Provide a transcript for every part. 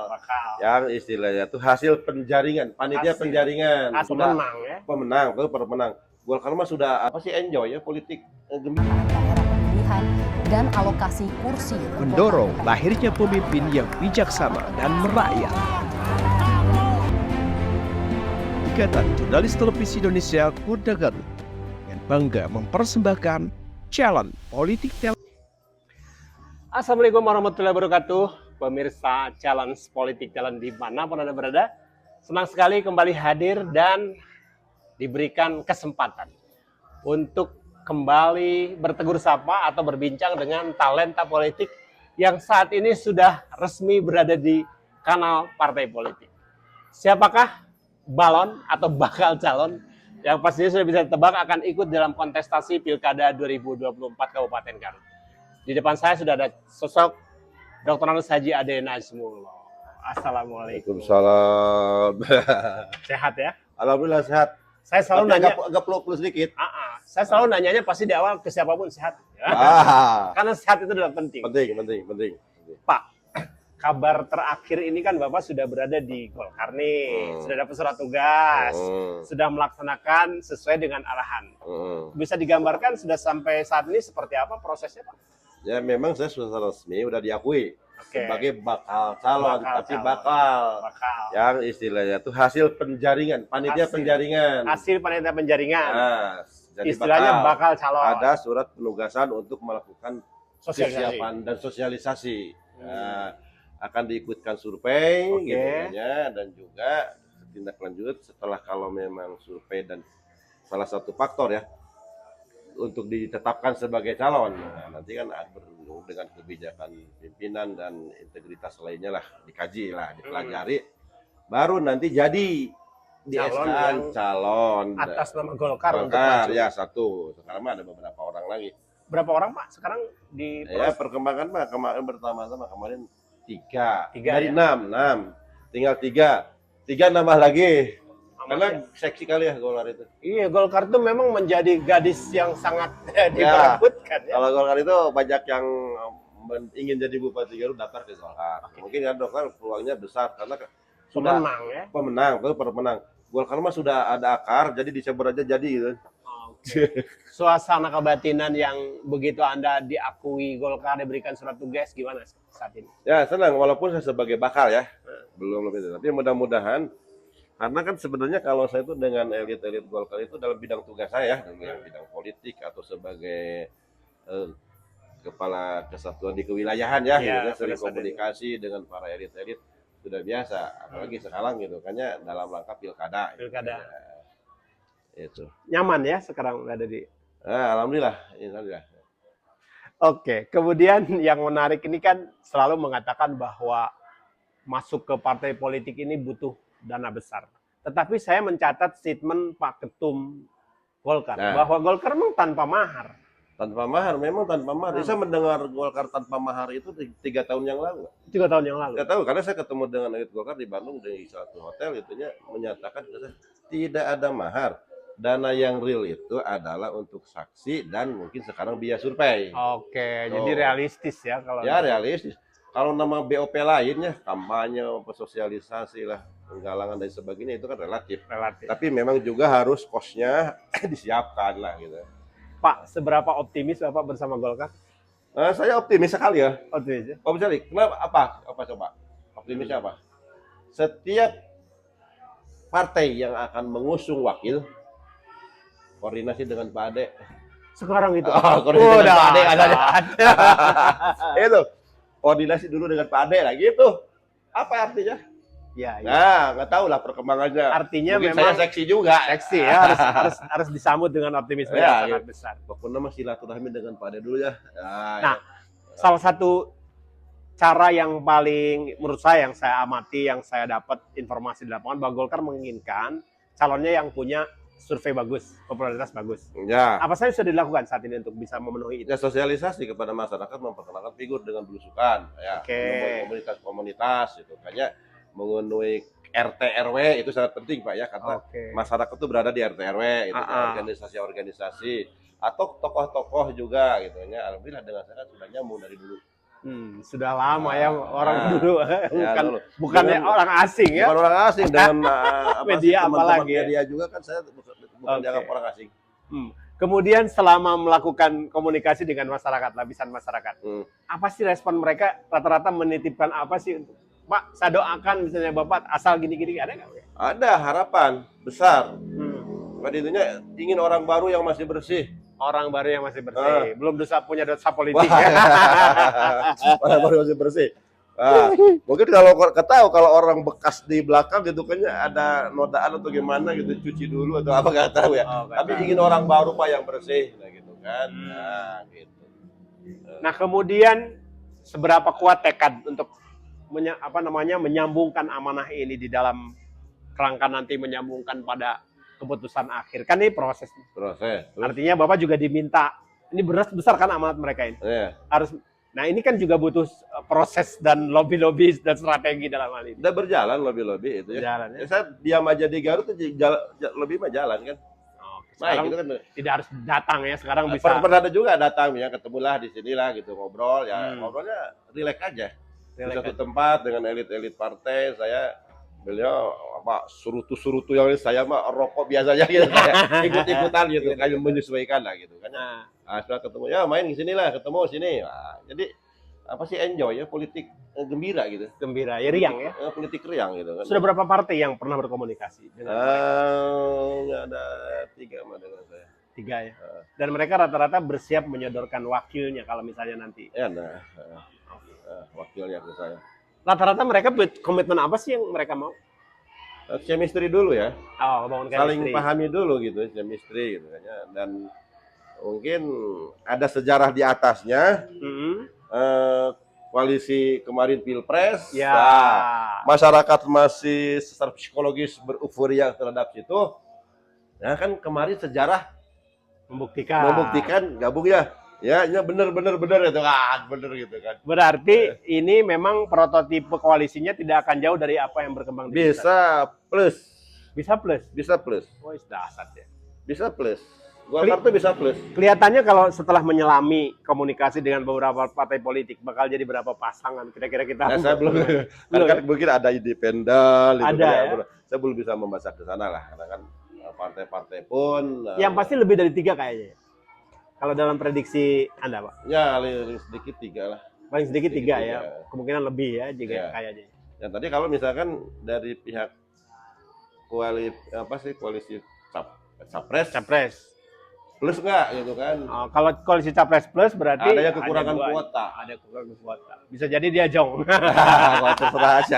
bakal. Yang istilahnya itu hasil penjaringan, panitia penjaringan. Sudah menang ya. Pemenang, pemenang. Golkar mah sudah apa sih enjoy ya politik gembira. Daerah pemilihan dan alokasi kursi mendorong lahirnya pemimpin yang bijaksana dan merakyat. Ikatan Jurnalis Televisi Indonesia Kuda Garut dengan bangga mempersembahkan Challenge Politik Assalamualaikum warahmatullahi wabarakatuh. Pemirsa Challenge Politik Jalan di mana pun Anda berada. Senang sekali kembali hadir dan diberikan kesempatan untuk kembali bertegur sapa atau berbincang dengan talenta politik yang saat ini sudah resmi berada di kanal partai politik. Siapakah balon atau bakal calon yang pastinya sudah bisa ditebak akan ikut dalam kontestasi Pilkada 2024 Kabupaten Garut. Di depan saya sudah ada sosok Dr. Anus Haji Ade Nazmullah. Assalamualaikum. Waalaikumsalam. Sehat ya? Alhamdulillah sehat. Saya selalu nanya, agak peluk sedikit. Saya selalu nanyanya pasti di awal ke siapapun sehat. Ya? Karena sehat itu adalah penting. Penting. Pak, kabar terakhir ini kan Bapak sudah berada di Golkar nih, sudah dapat surat tugas, sudah melaksanakan sesuai dengan arahan. Bisa digambarkan sudah sampai saat ini seperti apa prosesnya, Pak? Ya memang saya sudah resmi, udah diakui sebagai bakal calon, bakal yang istilahnya itu hasil penjaringan, panitia penjaringan. Hasil panitia penjaringan. Nah, jadi istilahnya bakal calon. Ada surat penugasan untuk melakukan persiapan dan sosialisasi. Nah, akan diikutkan survei gitu ya, dan juga tindak lanjut setelah kalau memang survei dan salah satu faktor ya untuk ditetapkan sebagai calon. Nah, nanti kan berhubung dengan kebijakan pimpinan dan integritas lainnya lah, dikaji lah, dipelajari, baru nanti jadi di-SK calon atas nama Golkar. Ya satu. Sekarang ada beberapa orang lagi. Berapa orang Pak sekarang di ya perkembangan Pak? Kemarin pertama-tama kemarin tiga dari ya? 6 tinggal tiga nambah lagi. Karena seksi kali ya Golkar itu. Iya, Golkar itu memang menjadi gadis yang sangat diperebutkan. Ya. Kalau Golkar itu banyak yang ingin jadi Bupati Garut daftar ke Golkar. Mungkin ya Golkar peluangnya besar karena sudah pemenang. Golkar mah sudah ada akar, jadi dicebur aja jadi gitu. Suasana kebatinan yang begitu Anda diakui Golkar, diberikan surat tugas gimana saat ini? Ya senang, walaupun saya sebagai bakal ya, belum itu. Tapi mudah-mudahan. Karena kan sebenarnya kalau saya itu dengan elit-elit Golkar itu dalam bidang tugas saya, dalam bidang politik atau sebagai kepala kesatuan di kewilayahan ya, gitu, sering komunikasi dengan para elit-elit sudah biasa, apalagi sekarang gitu, kayaknya dalam rangka pilkada. Itu. Nyaman ya sekarang ada di. Alhamdulillah. Oke, kemudian yang menarik ini kan selalu mengatakan bahwa masuk ke partai politik ini butuh dana besar. Tetapi saya mencatat statement Pak Ketum Golkar bahwa Golkar memang tanpa mahar. Memang tanpa mahar. Saya mendengar Golkar tanpa mahar itu 3 tahun yang lalu. 3 tahun yang lalu. Tidak tahu karena saya ketemu dengan elit Golkar di Bandung di satu hotel itunya menyatakan tidak ada mahar. Dana yang real itu adalah untuk saksi dan mungkin sekarang biaya survei. Jadi realistis ya kalau. Ya realistis. Kalau nama BOP lainnya, kampanye, sosialisasi lah, penggalangan dan sebagainya itu kan relatif. Tapi memang juga harus kosnya disiapkan lah gitu. Pak, seberapa optimis Bapak bersama Golkar? Saya optimis sekali ya. Optimis ya? Kenapa? Apa coba? Optimisnya apa? Setiap partai yang akan mengusung wakil, koordinasi dengan Pak Ade. Sekarang itu? Koordinasi dengan Pak Ade ada. Itu. Koordinasi dulu dengan Pak Ade lah gitu. Apa artinya? Ya. Nah, nggak tahu lah perkembangannya. Artinya mungkin memang saya seksi juga. Seksi ya, harus disambut dengan optimisme yang sangat besar. Pokoknya mah silaturahmi dengan Pak Ade dulu ya. Nah, salah satu cara yang paling menurut saya yang saya amati, yang saya dapat informasi di lapangan bahwa Golkar menginginkan calonnya yang punya survei bagus, popularitas bagus. Ya. Apa saja sudah dilakukan saat ini untuk bisa memenuhi itu? Ya, sosialisasi kepada masyarakat, memperkenalkan figur dengan belusukan, ya. Komunitas-komunitas itu, kayaknya memenuhi RT RW itu sangat penting Pak ya, karena masyarakat itu berada di RT RW, itu organisasi-organisasi atau tokoh-tokoh juga gitu ya. Alhamdulillah dengan saya sudah nyambung dari dulu. Sudah lama ya orang Nah, dulu, ya, dulu. bukannya Dengan- orang asing ya. Bukan orang asing dengan Media teman-teman apalagi ya? media juga kan saya bukan Oke. dianggap orang asing. Kemudian selama melakukan komunikasi dengan masyarakat, lapisan masyarakat, apa sih respon mereka? Rata-rata menitipkan apa sih? Pak, saya doakan misalnya Bapak asal gini-gini, ada nggak? Ada harapan besar. Pada intinya ingin orang baru yang masih bersih. Orang baru yang masih bersih, belum punya dosa politik. Orang baru masih bersih. Nah, mungkin kalau ketahui kalau orang bekas di belakang gitu kayaknya ada nodaan atau gimana gitu, cuci dulu atau apa nggak tahu ya. Tapi ingin orang baru Pak yang bersih, nah gitu kan. Nah, gitu. Nah, kemudian seberapa kuat tekad untuk menyambungkan amanah ini di dalam kerangka nanti menyambungkan pada keputusan akhir. Kan ini proses. Proses. Artinya Bapak juga diminta, ini beras besar kan amanat mereka ini. Iya. Nah, ini kan juga butuh proses dan lobby-lobby dan strategi dalam hal ini. Udah berjalan lobby itu ya. Jalan ya. Ya, saya diam aja di Garut lebih mah jalan kan. Sekarang Nah, gitu kan. tidak harus datang ya, sekarang bisa. Pernah ada juga datang ya, ketemulah di sinilah gitu ngobrol ya, ngobrolnya rileks aja. Di satu tempat dengan elit-elit partai, beliau surutu-surutu yang saya mah rokok biasanya gitu, ikut-ikutan gitu, kayak menyesuaikan lah gitu kan. Setelah ketemu ya main di sinilah, ketemu sini. Nah, jadi apa sih enjoy ya politik gembira gitu. Gembira, ya riang ya. Politik riang gitu kan. Sudah berapa partai yang pernah berkomunikasi dengan ada 3 mah dengan saya. 3 ya. Dan mereka rata-rata bersiap menyodorkan wakilnya kalau misalnya nanti. Ya, wakilnya ke saya. Rata-rata mereka komitmen apa sih yang mereka mau? Chemistry dulu ya. Bangun Saling chemistry. pahami dulu gitu, chemistry gitu kan ya. Dan mungkin ada sejarah di atasnya. Koalisi kemarin Pilpres. Ya. Nah, masyarakat masih secara psikologis beruforia terhadap situ. Ya kan kemarin sejarah membuktikan gabung ya. Ya, ini bener gitu kan, bener gitu kan. Berarti ini memang prototipe koalisinya tidak akan jauh dari apa yang berkembang di Bisa plus. Bisa plus. Bisa plus. Oh, dahsyat ya. Bisa plus. Golkar tuh bisa plus. Kelihatannya kalau setelah menyelami komunikasi dengan beberapa partai politik bakal jadi berapa pasangan kira-kira kita. Nah, saya belum. Kan mungkin ada independen. Ada ya. Saya belum bisa membaca ke sana lah, karena kan partai-partai pun. Yang pasti lebih dari 3 kayaknya. Kalau dalam prediksi Anda, Pak? Ya, paling sedikit 3 lah. Paling sedikit 3 ya. 3. Kemungkinan lebih ya jika Ya. kayaknya. Ya tadi kalau misalkan dari pihak koalisi capres plus nggak gitu kan? Kalau koalisi capres plus berarti ada yang kekurangan kuota. Ada kekurangan kuota. Bisa jadi dia jong. Kalau terserah aja.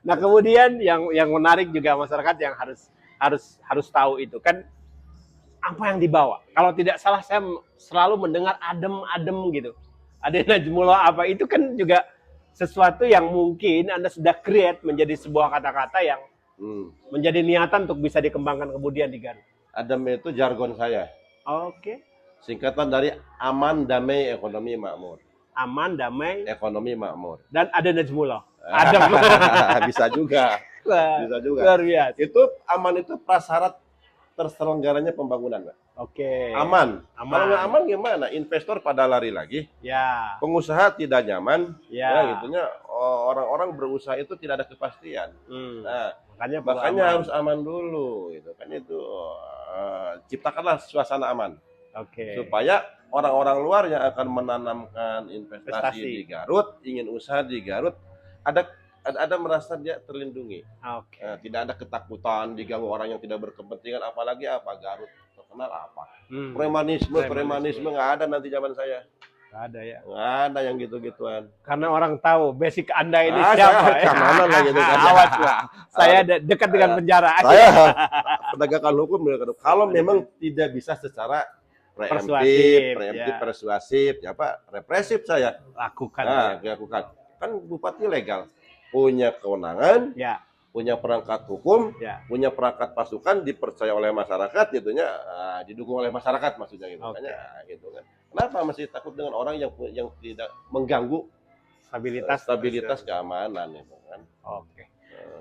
Nah, kemudian yang menarik juga masyarakat yang harus tahu itu kan apa yang dibawa. Kalau tidak salah saya selalu mendengar adem-adem gitu. Ada Najmullah apa itu kan juga sesuatu yang mungkin Anda sudah create menjadi sebuah kata-kata yang menjadi niatan untuk bisa dikembangkan kemudian di Garut. Adem itu jargon saya. Oke. Singkatan dari aman, damai, ekonomi makmur. Aman, damai, ekonomi makmur. Dan ada Najmullah. Adem. Bisa juga. Bisa juga. Luar biasa. Itu aman itu prasyarat terselenggaranya pembangunan, Pak. Oke. Aman. Kalau nggak aman gimana? Investor pada lari lagi. Ya. Pengusaha tidak nyaman. Ya. Gitunya orang-orang berusaha itu tidak ada kepastian. Nah, makanya harus aman dulu gitu kan, itu ciptakanlah suasana aman. Oke. Supaya orang-orang luar yang akan menanamkan investasi di Garut, ingin usaha di Garut, ada merasa dia terlindungi. Oke. Tidak ada ketakutan diganggu orang yang tidak berkepentingan, apalagi Garut terkenal apa? Premanisme nggak ada nanti zaman saya. Nggak ada ya. Nggak ada yang gitu-gituan. Karena orang tahu basic Anda ini siapa. Keamanan lah gitu kan. Awas lah. Saya dekat dengan penjara. Saya penegakan hukum. Kalau memang tidak bisa secara preemptif, persuasif, represif saya lakukan. Kan bupati legal, punya kewenangan, punya perangkat hukum, punya perangkat pasukan, dipercaya oleh masyarakat, gitunya, didukung oleh masyarakat maksudnya gitu. Makanya gitu kan. Kenapa masih takut dengan orang yang tidak mengganggu stabilitas keamanan itu kan? Oke.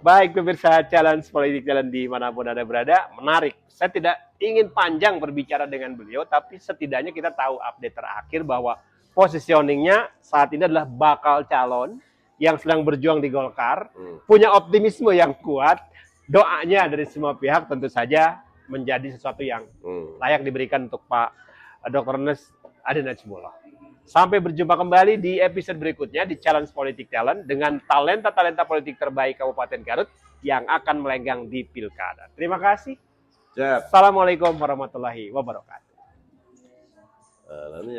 Baik pemirsa Challenge Politik Jalan dimanapun Anda berada, menarik. Saya tidak ingin panjang berbicara dengan beliau, tapi setidaknya kita tahu update terakhir bahwa positioningnya saat ini adalah bakal calon yang sedang berjuang di Golkar, Hmm. punya optimisme yang kuat, doanya dari semua pihak tentu saja menjadi sesuatu yang layak diberikan untuk Pak Dr. Ernest Adi Najmullah. Sampai berjumpa kembali di episode berikutnya di Challenge Politik Talent dengan talenta-talenta politik terbaik Kabupaten Garut yang akan melenggang di Pilkada. Terima kasih. Siap. Assalamualaikum warahmatullahi wabarakatuh. Nanti